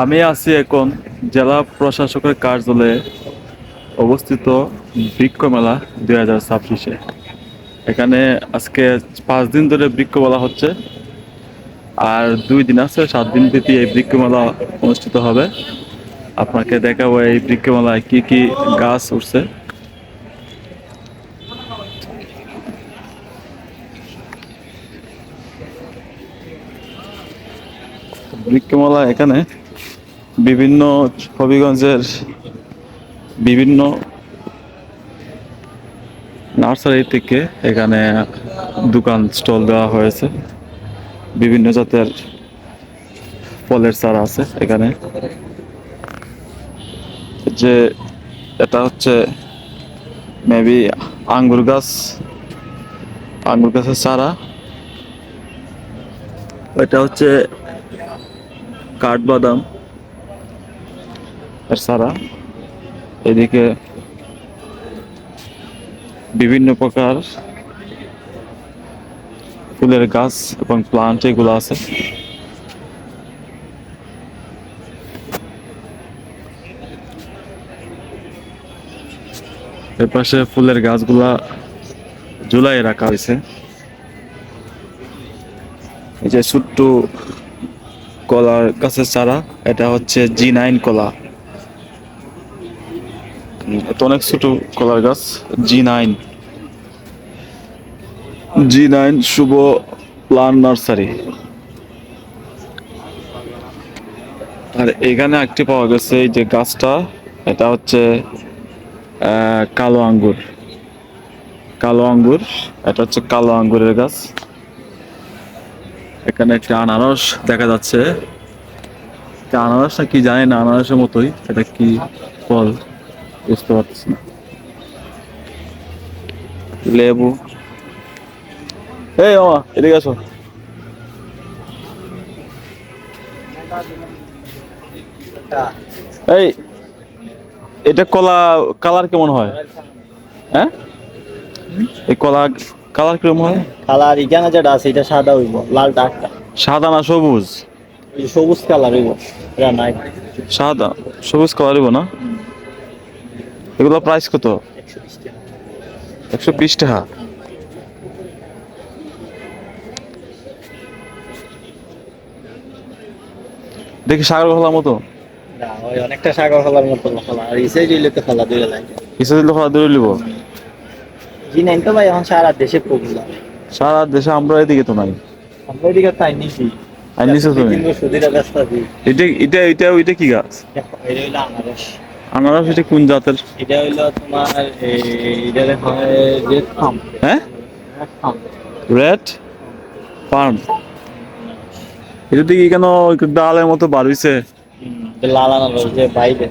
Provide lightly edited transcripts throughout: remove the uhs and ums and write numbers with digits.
আমি আছি এখন জেলা প্রশাসকের কার্যালয়ে অবস্থিত বৃক্ষ মেলা 2026-এ। এখানে আজকে 5 দিন ধরে বৃক্ষ মেলা হচ্ছে, আর 2 দিন আছে, 7 দিন ব্যাপী এই বৃক্ষ মেলা অনুষ্ঠিত হবে। আপনাকে দেখাবো এই বৃক্ষ মেলায় কি কি গাছ উঠছে। বৃক্ষমেলা এখানে বিভিন্ন হবিগঞ্জের বিভিন্ন নার্সারি থেকে এখানে দোকান স্টল দেওয়া হয়েছে। বিভিন্ন জাতের ফলের চারা আছে এখানে। যে এটা হচ্ছে মেবি আঙ্গুর গাছ, আঙ্গুর গাছের চারা। এটা হচ্ছে কাঠবাদাম এর চারা। এদিকে বিভিন্ন প্রকার ফুলের গাছ এবং প্লান্ট এগুলো আছে। এর পাশে ফুলের গাছগুলা ঝুলাই রাখা হয়েছে। এই যে ছোট্ট কলার গাছের চারা, এটা হচ্ছে G9 কলা। এটা অনেক ছোট কলার গাছ। G9 G9 শুভ প্লান নার্সারি। আর এখানে একটি পাওয়া গেছে এই যে গাছটা, এটা হচ্ছে কালো আঙ্গুর। কালো আঙ্গুর, এটা হচ্ছে কালো আঙ্গুরের গাছ। এখানে একটা আনারস দেখা যাচ্ছে। এটা আনারস না কি জানি না, আনারসের মতোই। এটা কি ফল বুঝতে পারছি না। লেবু। এই মামা এদিকে আসো। এই এটা কলা কালার কেমন হয়? হ্যাঁ, এই কলা কালার কেমন হয়? কালার এখানে যেটা আছে এটা সাদা হইব, লালটা একটা সাদা না সবুজ? এই সবুজ কালার হইব, এটা নাই। সাদা সবুজ কালার হইব না? এগুলো প্রাইস কত? 120 টাকা। 120 টাকা। দেখি সাগর কলার মতো। না, ওই অনেকটা সাগর কলার মতো কলা, আর এই সাইড হইলে তো কলা দুইটা লাগে। কিছু দিলে কলা দূরে নিব। G9 তো ভাই এখন সারা দেশে পপুলার। সারা দেশে আমরা এদিকে তো নাই। আমরা এদিকে তাই নিছি। আর নিচে তুমি? তিন বছর ধরে ব্যস্ত আছি। এটা কি গাছ? দেখো, এটা হইলো আনারস। আনারস। এটা কোন জাতের? এটা হইলো তোমার এটা হয় রেড ফার্ম। হ্যাঁ, রেড ফার্ম। Red farm. এটা দিকে কেন একটু ডালের মতো বার হইছে? লাল আনারস যে বাইরে।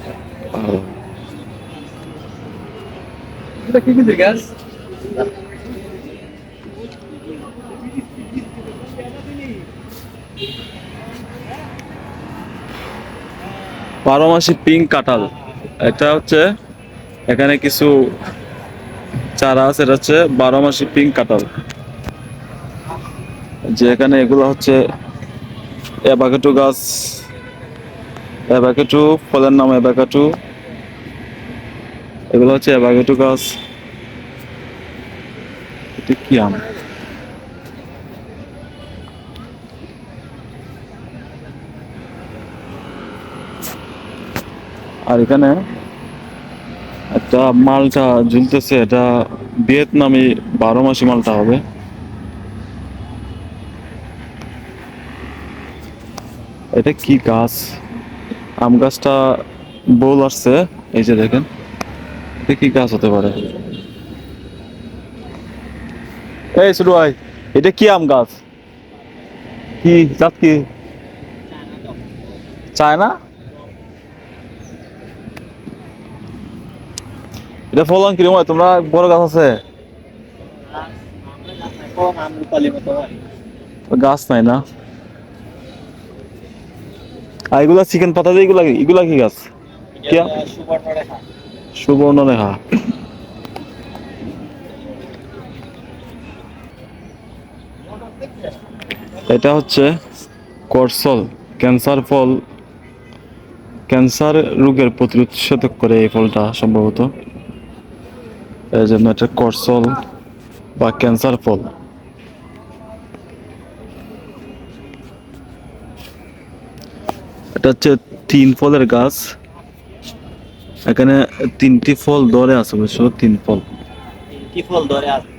এটা কি কি গাছ? 12 মাসি পিঙ্ক কাঁঠাল। এটা হচ্ছে এখানে কিছু চারা আছে, এটা হচ্ছে 12 মাসি পিঙ্ক কাঁঠাল। যে এখানে এগুলো হচ্ছে অ্যাভাকাডো গাছ। অ্যাভাকাডো ফলের নাম অ্যাভাকাডো। এগুলো হচ্ছে অ্যাভাকাডো গাছ। এটা কি আম? আর এখানে একটা মালটা ঝুলতেছে, এটা ভিয়েতনামি 12 মাসি মালটা হবে। এটা কি গাছ? আম গাছটা বোল আসছে, এই যে দেখেন। এটা কি গাছ হতে পারে? এই ছোট ভাই, এটা কি আম গাছ? কি জাত কি? চায়না? এটা ফলন কিরকম হয়? তোমরা বড় গাছ আছে? গাছ নাই না? আর এগুলা চিকেন পাতা দিয়ে এগুলা এগুলা কি গাছ? কি আম? সুবর্ণরেখা। এটা হচ্ছে করসল, ক্যান্সার ফল ক্যান্সার রোগের প্রতিরোধ করে এই ফলটা সম্ভবত, এই জন্য এটা করসল বা ক্যান্সার ফল। এটা হচ্ছে 3 ফলের গাছ। এখানে 3টি ফল ধরে আছে, বুঝছো? 3 ফল। কি ফল ধরে আছে?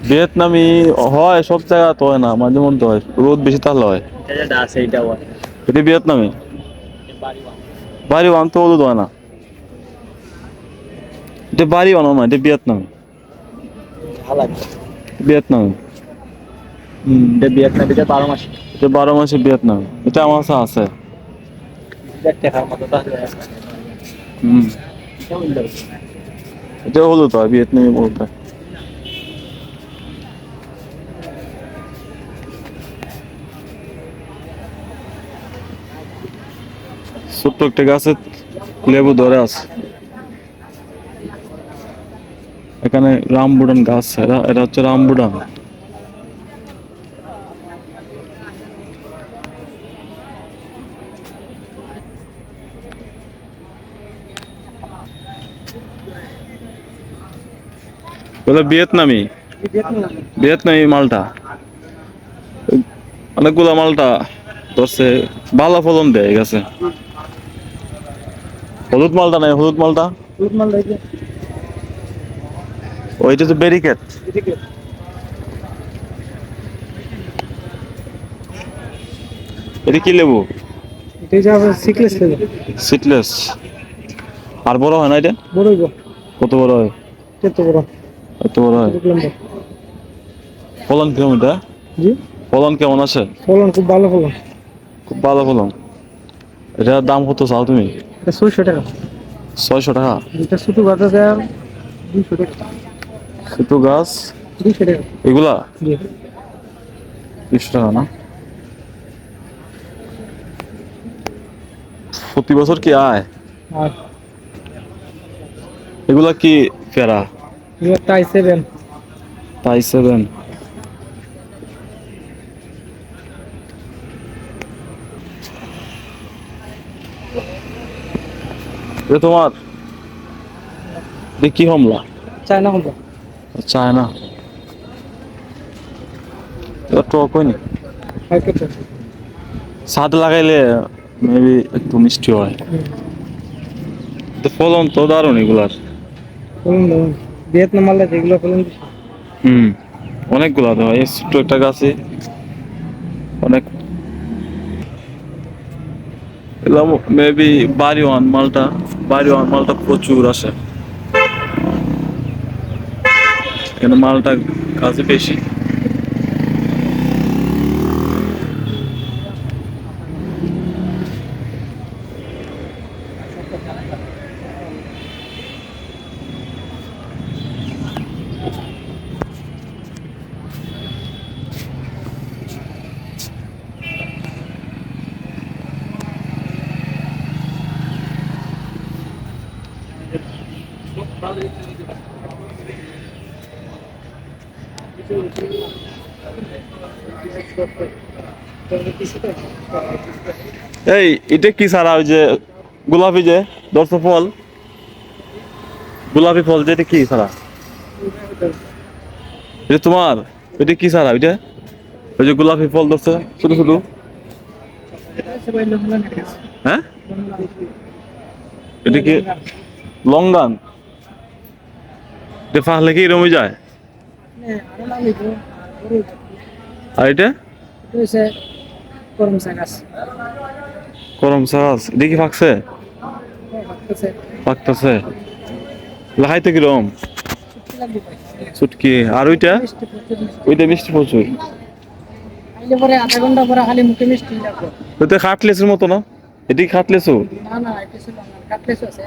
ভিয়েতনামি হয়, সব জায়গা তো হয় না, মাঝে মধ্যে হয়, রোদ বেশি তাহলে হয়। এটা যেটা আছে এটা বলে এটা ভিয়েতনামি। বাড়িওয়ান। বাড়ি বান তো হলুদ হয় না, এটা বাড়ি বানানো না, এটা ভিয়েতনামি। ভালো লাগে। ভিয়েতনামি। এটা ভিয়েতনামিতে 12 মাস। এটা 12 মাসে ভিয়েতনামি, এটা আমার কাছে আছে। দেখতে খাওয়ার মতো তাহলে। হুম, এটা হইলো। এটা হলুদ হয়, ভিয়েতনামি হলুদ হয়। ছোট্ট একটা গাছে লেবু ধরে আছে। এখানে রামবুটান গাছ, এটা হচ্ছে রামবুটান। বলে ভিয়েতনামি, ভিয়েতনামি মালটা, অনেকগুলা মালটা ধরছে, ভালো ফলন দেয় এই গাছে। হলুদ মালটা নাই, হলুদ মালটা দুধ মাল লাগে। ওইটা তো ব্যারিকেড। এদিকে এটা কি লেবু? এটা যাবে সিকলেস থেকে সিটলেস। আর বড় হয় না এটা? বড়ই গো। কত বড় হয়? কত বড়? এত বড় হয়। দেখলাম তো। ফলন কেমন এটা? জি, ফলন কেমন আছে? ফলন খুব ভালো ফলন। খুব ভালো ফলন। এটার দাম কত চাও তুমি? এটা 600 টাকা। 600 টাকা। এটা ছোট গাছে দেয় 200 টাকা। ছোট গাছ 200 টাকা। এগুলা জি। 20 টাকা না? প্রতি বছর কি আয়? আর এগুলা কি পেয়ারা? এগুলো টাই 7। তাই 7। এটা তোমার কি হমলা? চায়না হলো। চায়না। এটা টক হয়নি? প্যাকেট। স্বাদ লাগাইলে মেবি একটু মিষ্টি হয়। তো ফলন তো দারুণ এগুলার। ফলন দারুন। ভিয়েতনাম মালে যেগুলো ফলন বেশি। হুম, অনেকগুলা তো এই ছোট্ট একটা গাছে অনেক। এগুলো মেবি বাড়ি ওয়ান মালটা প্রচুর আসে, এখানে মালটা গাছে বেশি। এই এটা কি সারা, ওই যে গোলাপি যে ধরছো ফল, গোলাপি ফল যেটা কি সারা? এটা তোমার? এটা কি সারা ওইটা? ওই যে গোলাপি ফল ধরছে ছোট ছোট। হ্যাঁ, এটা কি লঙ্গান? এটা ফাঁকলে কি রমে যায়? আর এটা করম সাজ, এটা কি ফাঁকছে? পাকতেছে। লাগাইতে কিরম চুটকি? আর ওইটা? ওইটা মিষ্টি প্রচুর। পরে আধা ঘন্টা পরে খালি মুখে মিষ্টি লাগবে। ওইটা খাটলেসের মতো না? এটি খাটলেসও? না না, এটা ছিল না, কাটলেস আছে।